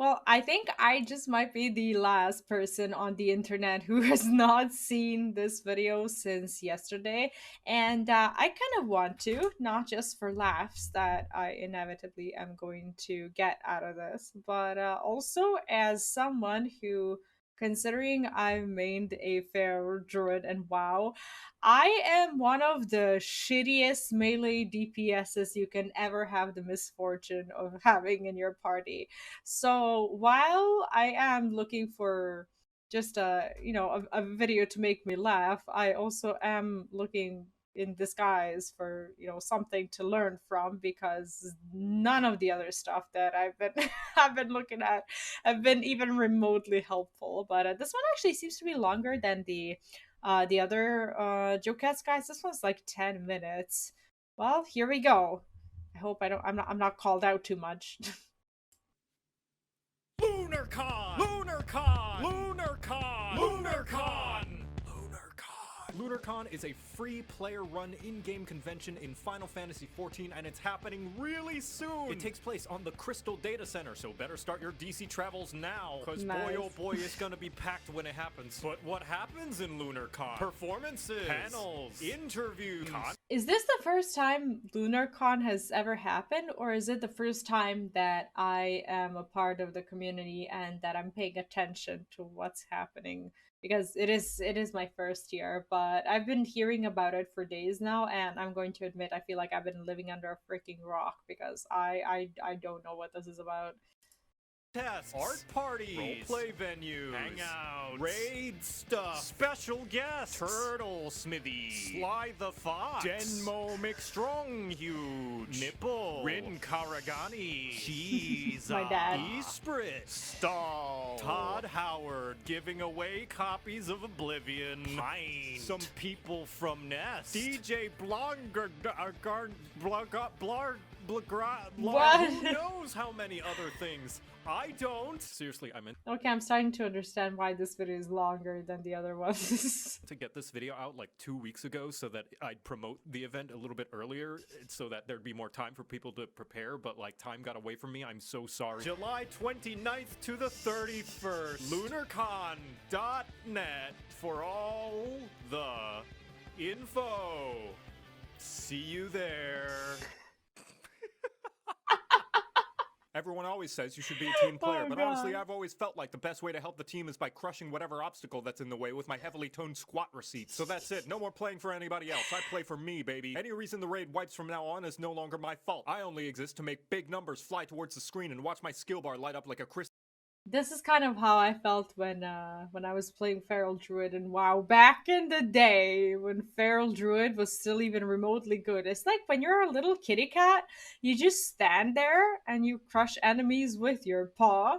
Well, I think I just might be the last person on the internet who has not seen this video since yesterday. And I kind of want to, not just for laughs that I inevitably am going to get out of this, but also as someone who, considering I've mained a fair druid and WoW, I am one of the shittiest melee DPSs you can ever have the misfortune of having in your party. So while I am looking for just a video to make me laugh, I also am looking in disguise for something to learn from, because none of the other stuff that I've been I've been looking at have been even remotely helpful. But this one actually seems to be longer than the other JOCATs, guys. This one's like 10 minutes. Well, here we go. I hope I'm not called out too much. LunarCon! LunarCon! LunarCon! LunarCon! LunarCon is a free player-run in-game convention in Final Fantasy XIV, and it's happening really soon! It takes place on the Crystal Data Center, so better start your DC travels now, because Nice. boy oh boy, it's gonna be packed when it happens. But what happens in LunarCon? Performances, panels, interviews, Is this the first time LunarCon has ever happened, or is it the first time that I am a part of the community and that I'm paying attention to what's happening? Because it is my first year, but I've been hearing about it for days now, and I'm going to admit I feel like I've been living under a freaking rock because I don't know what this is about. tests, art parties, roleplay venues, hangouts, raid stuff, special guests, turtle smithy, Sly the Fox, Denmo McStrong Huge, Nipple, Rin Karagani, Cheese, My dad. Esprit, Stall, Todd Howard giving away copies of Oblivion, Pine, some people from Nest, DJ Blogger, What? who knows how many other things. I don't. Seriously, I meant Okay, I'm starting to understand why this video is longer than the other ones. to get this video out like 2 weeks ago so that I'd promote the event a little bit earlier so that there'd be more time for people to prepare, but like time got away from me. I'm so sorry. July 29th to the 31st. LunarCon.net for all the info. See you there. Everyone always says you should be a team player, Oh, but honestly, God. I've always felt like the best way to help the team is by crushing whatever obstacle that's in the way with my heavily toned squat receipts. So that's it. No more playing for anybody else. I play for me, baby. Any reason the raid wipes from now on is no longer my fault. I only exist to make big numbers fly towards the screen and watch my skill bar light up like a crystal. This is kind of how I felt when I was playing Feral Druid and WoW back in the day when Feral Druid was still even remotely good. It's like when you're a little kitty cat, you just stand there and you crush enemies with your paw,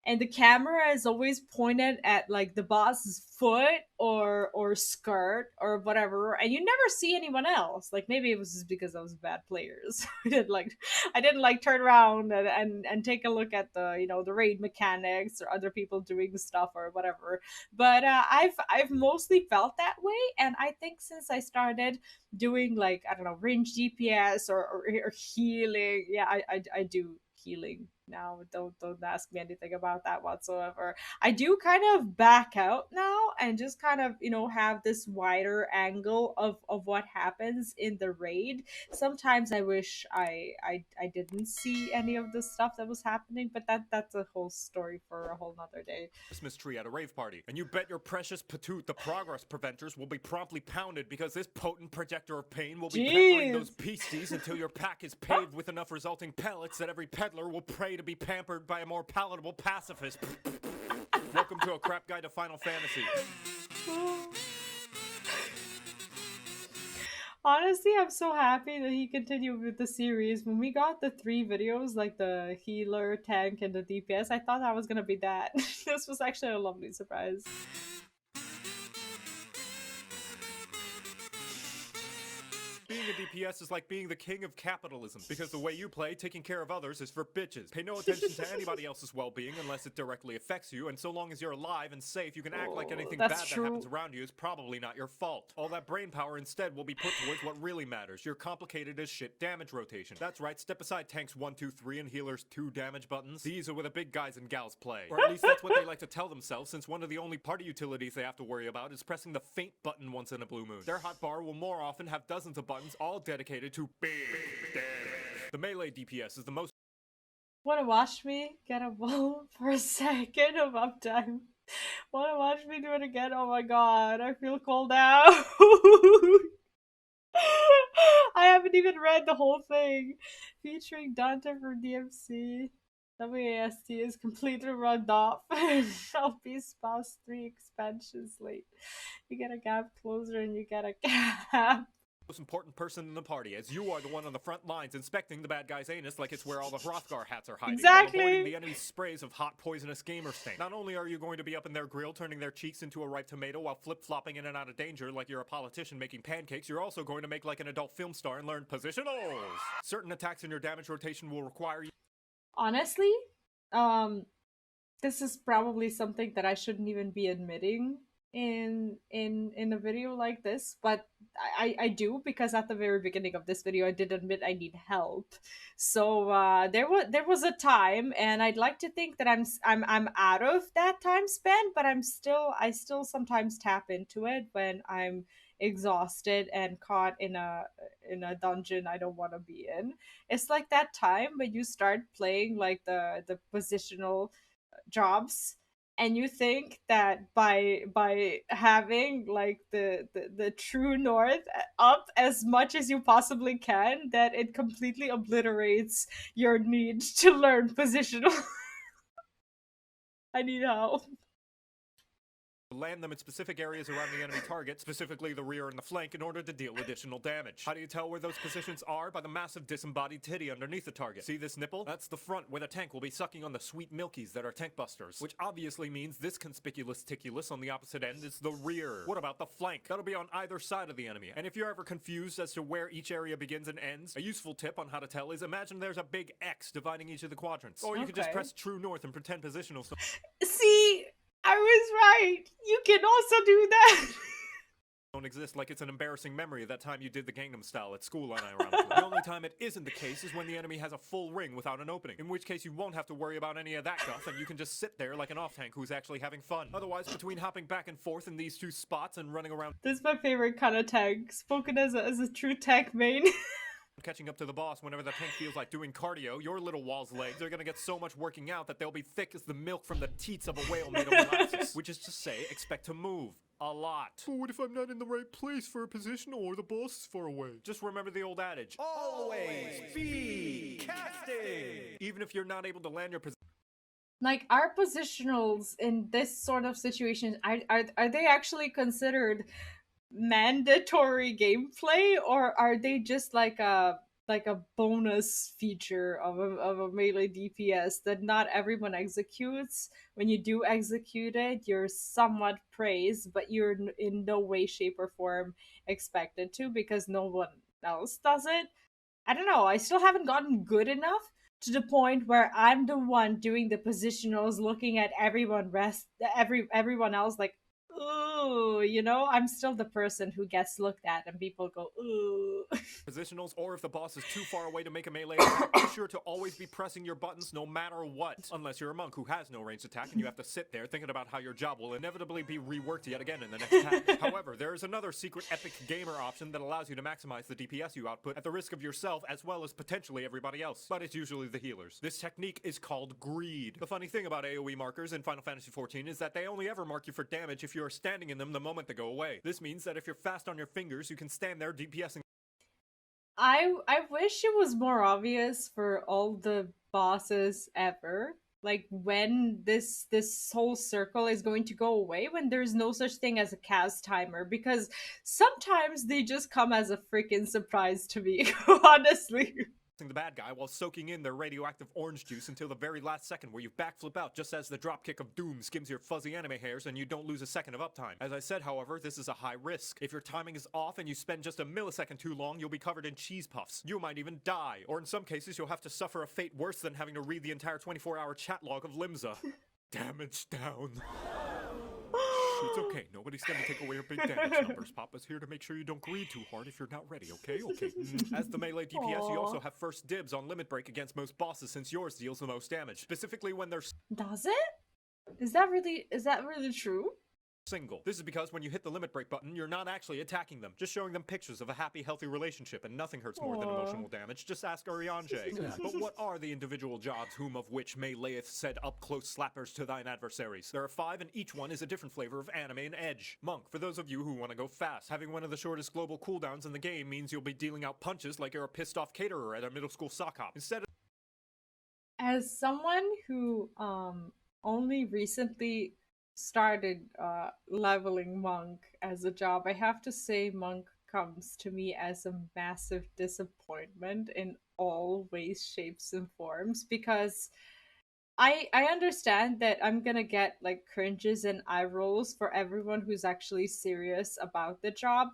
and the camera is always pointed at like the boss's foot or skirt or whatever, and you never see anyone else. Like maybe it was just because I was a bad player. So I didn't like turn around and take a look at the raid mechanics or other people doing stuff or whatever. But I've mostly felt that way, and I think since I started doing, like, I don't know, range DPS or healing, yeah, I do healing now. Don't ask me anything about that whatsoever. I do kind of back out now and just kind of have this wider angle of what happens in the raid. Sometimes I wish I didn't see any of the stuff that was happening, but that's a whole story for a whole nother day. Christmas tree at a rave party, and you bet your precious patoot the progress preventers will be promptly pounded because this potent projector of pain will be peppering those beasties until your pack is paved with enough resulting pellets that every peddler will pray to be pampered by a more palatable pacifist. Welcome to a crap guide to Final Fantasy. Honestly, I'm so happy that he continued with the series. When we got the 3 videos, like the healer, tank, and the DPS, I thought that was gonna be that. This was actually a lovely surprise. Being a DPS is like being the king of capitalism, because the way you play, taking care of others is for bitches. Pay no attention to anybody else's well-being unless it directly affects you, and so long as you're alive and safe, you can act like anything bad that happens around you is probably not your fault. All that brain power instead will be put towards what really matters, your complicated as shit damage rotation. That's right, step aside tanks 1, 2, 3 and healers 2 damage buttons. These are where the big guys and gals play. Or at least that's what they like to tell themselves, since one of the only party utilities they have to worry about is pressing the faint button once in a blue moon. Their hotbar will more often have dozens of buttons all dedicated to big damage. The melee DPS is the most. Wanna watch me get a ball for a second of uptime? Wanna watch me do it again? Oh my god, I feel cold now. I haven't even read the whole thing. Featuring Dante for DMC. WAST is completely run off. LP spouse 3 expansions late. You get a gap closer and you get a gap. Most important person in the party, as you are the one on the front lines inspecting the bad guy's anus like it's where all the Hrothgar hats are hiding. Exactly. While avoiding the enemy's sprays of hot, poisonous gamer stain. Not only are you going to be up in their grill, turning their cheeks into a ripe tomato while flip-flopping in and out of danger like you're a politician making pancakes, you're also going to make like an adult film star and learn positionals. Certain attacks in your damage rotation will require you. Honestly, this is probably something that I shouldn't even be admitting in a video like this, but I do, because at the very beginning of this video I did admit I need help. So there was a time, and I'd like to think that I'm out of that time span, but I still sometimes tap into it when I'm exhausted and caught in a dungeon I don't want to be in. It's like that time when you start playing like the positional jobs, and you think that by having like the true north up as much as you possibly can, that it completely obliterates your need to learn positional. I need help. Land them in specific areas around the enemy target, specifically the rear and the flank, in order to deal additional damage. How do you tell where those positions are? By the massive disembodied titty underneath the target. See this nipple? That's the front, where the tank will be sucking on the sweet milkies that are tank busters. Which obviously means this conspicuous ticulus on the opposite end is the rear. What about the flank? That'll be on either side of the enemy. And if you're ever confused as to where each area begins and ends, a useful tip on how to tell is imagine there's a big X dividing each of the quadrants. Or you could just press true north and pretend positional. See, I was right. You can also do that. Don't exist like it's an embarrassing memory of that time you did the Gangnam Style at school, unironically. The only time it isn't the case is when the enemy has a full ring without an opening, in which case you won't have to worry about any of that guff, and you can just sit there like an off-tank who's actually having fun. Otherwise, between hopping back and forth in these two spots and running around... This is my favorite kind of tank, spoken as a true tank main. Catching up to the boss whenever the tank feels like doing cardio, your little wall's legs are gonna get so much working out that they'll be thick as the milk from the teats of a whale made of molasses. Which is to say, expect to move. A lot. But what if I'm not in the right place for a position or the boss is far away? Just remember the old adage. Always be casting! Even if you're not able to land your position. Like, are positionals in this sort of situation, are they actually considered mandatory gameplay, or are they just like a bonus feature of a melee DPS that not everyone executes? When you do execute it, you're somewhat praised, but you're in no way, shape, or form expected to, because no one else does it. I don't know. I still haven't gotten good enough to the point where I'm the one doing the positionals, looking at everyone else like, ooh, you know, I'm still the person who gets looked at and people go, ooh. Positionals, or if the boss is too far away to make a melee attack, be sure to always be pressing your buttons no matter what. Unless you're a monk who has no ranged attack and you have to sit there thinking about how your job will inevitably be reworked yet again in the next attack. However, there is another secret epic gamer option that allows you to maximize the DPS you output at the risk of yourself as well as potentially everybody else. But it's usually the healers. This technique is called greed. The funny thing about AoE markers in Final Fantasy XIV is that they only ever mark you for damage if you're standing in them the moment they go away. This means that if you're fast on your fingers, you can stand there DPSing. I wish it was more obvious for all the bosses ever, like when this whole circle is going to go away, when there's no such thing as a cast timer, because sometimes they just come as a freaking surprise to me. Honestly. the bad guy while soaking in their radioactive orange juice until the very last second where you backflip out just as the dropkick of doom skims your fuzzy anime hairs and you don't lose a second of uptime. As I said, however, this is a high risk. If your timing is off and you spend just a millisecond too long, you'll be covered in cheese puffs. You might even die, or in some cases you'll have to suffer a fate worse than having to read the entire 24-hour chat log of Limsa. Damage down. It's okay. Nobody's gonna take away your big damage numbers. Papa's here to make sure you don't grieve too hard if you're not ready, okay? Okay. As the melee DPS, you also have first dibs on limit break against most bosses since yours deals the most damage. Specifically when they're Does it? Is that really true? single. This is because when you hit the limit break button, you're not actually attacking them, just showing them pictures of a happy, healthy relationship, and nothing hurts more than emotional damage. Just ask Arianje. But what are the individual jobs whom of which meleeth said up-close slappers to thine adversaries? There are 5, and each one is a different flavor of anime and edge. Monk, for those of you who want to go fast, having one of the shortest global cooldowns in the game means you'll be dealing out punches like you're a pissed-off caterer at a middle school sock hop. Instead of As someone who only recently started leveling Monk as a job, I have to say Monk comes to me as a massive disappointment in all ways, shapes, and forms, because I understand that I'm gonna get like cringes and eye rolls for everyone who's actually serious about the job,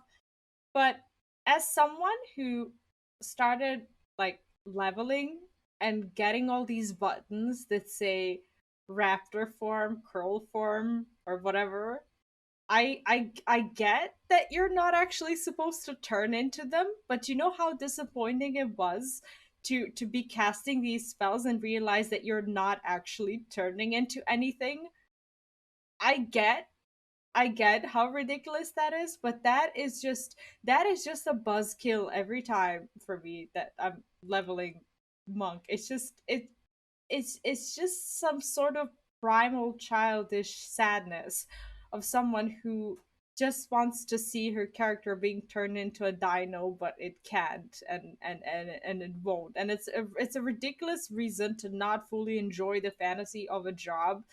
but as someone who started like leveling and getting all these buttons that say raptor form, curl form, or whatever, I get that you're not actually supposed to turn into them, but you know how disappointing it was to be casting these spells and realize that you're not actually turning into anything. I get I get how ridiculous that is, but that is just a buzzkill every time for me that I'm leveling Monk. It's just some sort of primal childish sadness of someone who just wants to see her character being turned into a dino, but it can't, and it won't. And it's a ridiculous reason to not fully enjoy the fantasy of a job,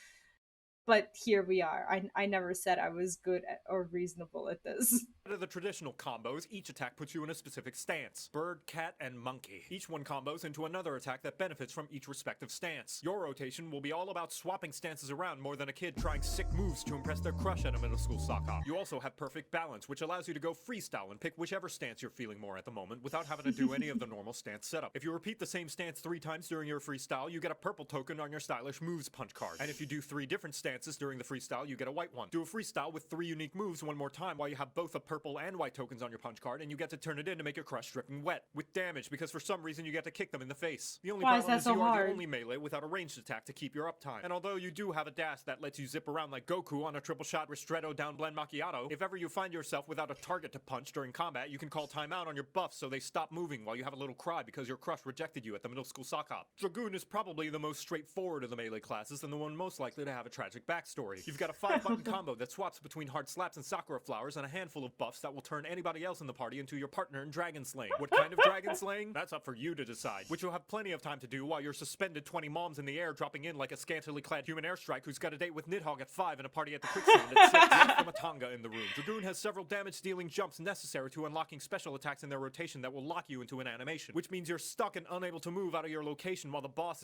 but here we are. I never said I was good at, or reasonable at this. the traditional combos, each attack puts you in a specific stance. Bird, cat, and monkey. Each one combos into another attack that benefits from each respective stance. Your rotation will be all about swapping stances around more than a kid trying sick moves to impress their crush at a middle school sock hop. You also have perfect balance, which allows you to go freestyle and pick whichever stance you're feeling more at the moment without having to do any of the normal stance setup. If you repeat the same stance 3 times during your freestyle, you get a purple token on your stylish moves punch card. And if you do 3 different stances during the freestyle, you get a white one. Do a freestyle with 3 unique moves one more time while you have both a purple and white tokens on your punch card, and you get to turn it in to make your crush dripping wet with damage, because for some reason you get to kick them in the face. The only problem is you are the only melee without a ranged attack to keep your uptime. And although you do have a dash that lets you zip around like Goku on a triple shot Ristretto down blend macchiato, if ever you find yourself without a target to punch during combat, you can call timeout on your buffs so they stop moving while you have a little cry because your crush rejected you at the middle school sock hop. Dragoon is probably the most straightforward of the melee classes and the one most likely to have a tragic backstory. You've got a 5-button combo that swaps between hard slaps and sakura flowers and a handful of buffs that will turn anybody else in the party into your partner in dragon slaying. What kind of dragon slaying? That's up for you to decide, which you'll have plenty of time to do while you're suspended 20 moms in the air, dropping in like a scantily clad human airstrike who's got a date with Nidhogg at 5 and a party at the quicksand at 6. Left from a Tonga in the room. Dragoon has several damage-dealing jumps necessary to unlocking special attacks in their rotation that will lock you into an animation, which means you're stuck and unable to move out of your location while the boss...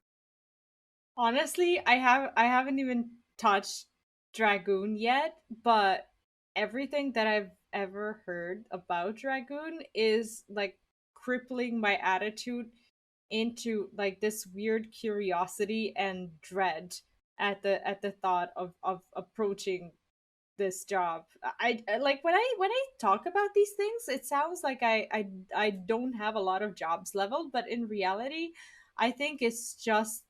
Honestly, I haven't even touched Dragoon yet, but everything that I've ever heard about Dragoon is like crippling my attitude into like this weird curiosity and dread at the thought of approaching this job. I like when I talk about these things, it sounds like I don't have a lot of jobs leveled, but in reality, I think it's just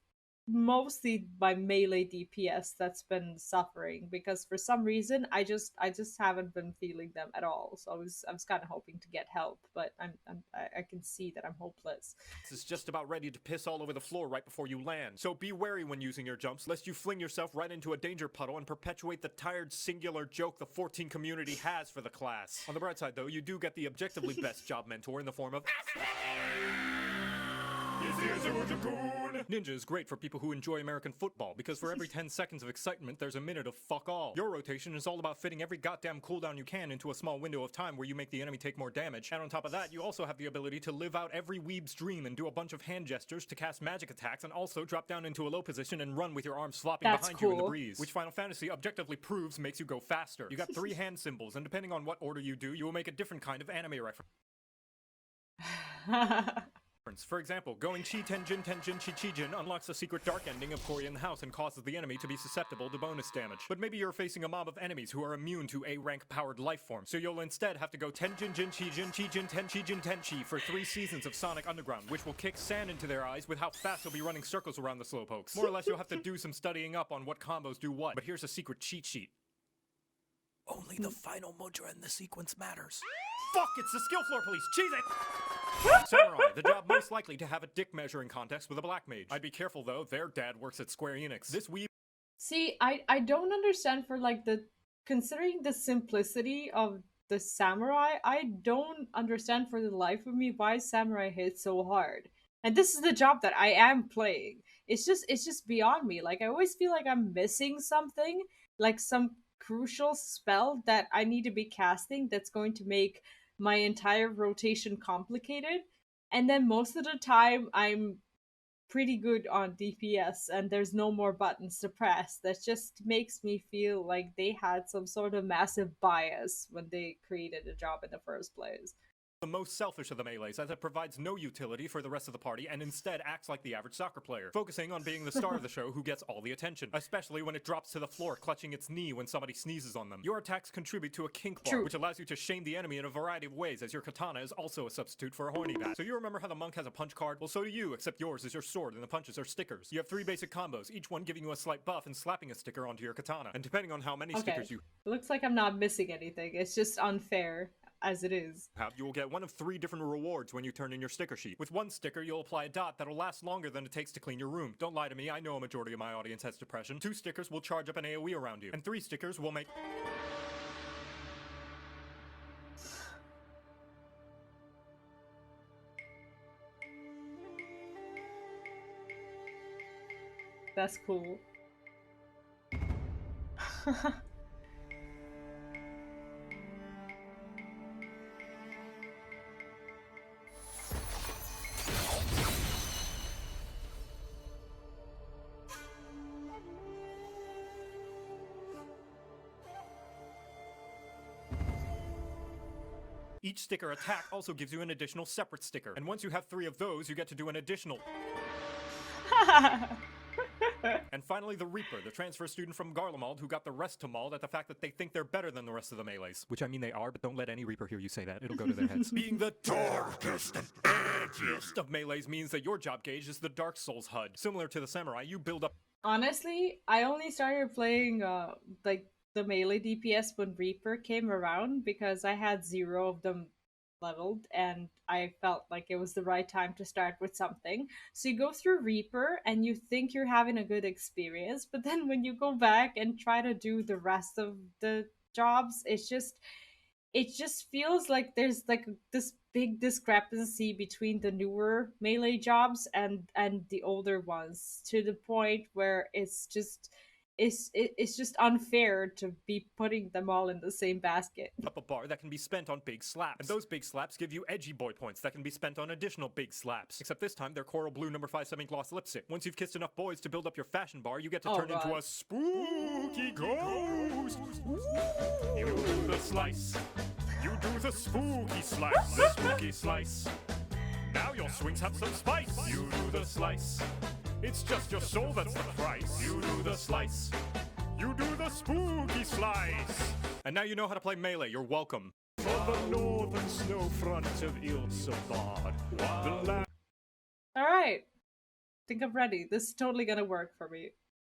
mostly by melee DPS that's been suffering, because for some reason I just haven't been feeling them at all. So I was kind of hoping to get help, but I can see that I'm hopeless. This is just about ready to piss all over the floor right before you land. So be wary when using your jumps, lest you fling yourself right into a danger puddle and perpetuate the tired singular joke the 14 community has for the class. On the bright side though, you do get the objectively best job mentor in the form of Ninja is great for people who enjoy American football, because for every 10 seconds of excitement, there's a minute of fuck all. Your rotation is all about fitting every goddamn cooldown you can into a small window of time where you make the enemy take more damage, and on top of that, you also have the ability to live out every weeb's dream and do a bunch of hand gestures to cast magic attacks, and also drop down into a low position and run with your arms flopping behind you in the breeze, which Final Fantasy objectively proves makes you go faster. You got 3 hand symbols, and depending on what order you do, you will make a different kind of anime reference. For example, going Chi Tenjin Tenjin Chi Chijin unlocks the secret dark ending of Cory in the house and causes the enemy to be susceptible to bonus damage. But maybe you're facing a mob of enemies who are immune to A-rank powered life forms, so you'll instead have to go Tenjin Jin Chijin Chijin Ten Chijin Tenchi for 3 seasons of Sonic Underground, which will kick sand into their eyes with how fast you'll be running circles around the slowpokes. More or less, you'll have to do some studying up on what combos do what, but here's a secret cheat sheet. Only the final mudra in the sequence matters. Fuck, it's the skill floor police! Cheese it! Samurai, the job most likely to have a dick measuring contest with a black mage. I'd be careful though, their dad works at Square Enix. This weeb. See, I don't understand for like considering the simplicity of the samurai, I don't understand for the life of me why samurai hits so hard. And this is the job that I am playing. It's just beyond me. Like I always feel like I'm missing something, like some crucial spell that I need to be casting that's going to make my entire rotation complicated, and then most of the time I'm pretty good on DPS and there's no more buttons to press. That just makes me feel like they had some sort of massive bias when they created a job in the first place. The most selfish of the melees, as it provides no utility for the rest of the party and instead acts like the average soccer player, focusing on being the star of the show who gets all the attention, especially when it drops to the floor clutching its knee when somebody sneezes on them. Your attacks contribute to a kink bar, which allows you to shame the enemy in a variety of ways, as your katana is also a substitute for a horny bat. So you remember how the monk has a punch card? Well, so do you, except yours is your sword and the punches are stickers. You have 3 basic combos, each one giving you a slight buff and slapping a sticker onto your katana, and depending on how many stickers you looks like I'm not missing anything. It's just unfair as it is. You will get one of 3 different rewards when you turn in your sticker sheet. With 1 sticker, you'll apply a dot that'll last longer than it takes to clean your room. Don't lie to me, I know a majority of my audience has depression. 2 stickers will charge up an AoE around you, and 3 stickers will make... That's cool. Each sticker attack also gives you an additional separate sticker, and once you have 3 of those, you get to do an additional... And finally, the Reaper, the transfer student from Garlemald who got the rest to mauled at the fact that they think they're better than the rest of the melees. Which I mean they are, but don't let any Reaper hear you say that. It'll go to their heads. Being the darkest and edgiest of melees means that your job gauge is the Dark Souls HUD. Similar to the Samurai, you build up... Honestly, I only started playing, like, the melee DPS when Reaper came around because I had 0 of them leveled and I felt like it was the right time to start with something. So you go through Reaper and you think you're having a good experience, but then when you go back and try to do the rest of the jobs, it just feels like there's like this big discrepancy between the newer melee jobs and the older ones, to the point where it's just unfair to be putting them all in the same basket. Up a bar that can be spent on big slaps. And those big slaps give you edgy boy points that can be spent on additional big slaps. Except this time, they're coral blue number 57 gloss lipstick. Once you've kissed enough boys to build up your fashion bar, you get to turn into a spooky ghost. You do the slice. You do the spooky slice. The spooky slice. Now your swings have some spice. You do the slice. It's just your soul that's the price. You do the slice. You do the spooky slice. And now you know how to play melee. You're welcome. For the northern snow front of Ilsabad. Alright. Think I'm ready. This is totally gonna work for me.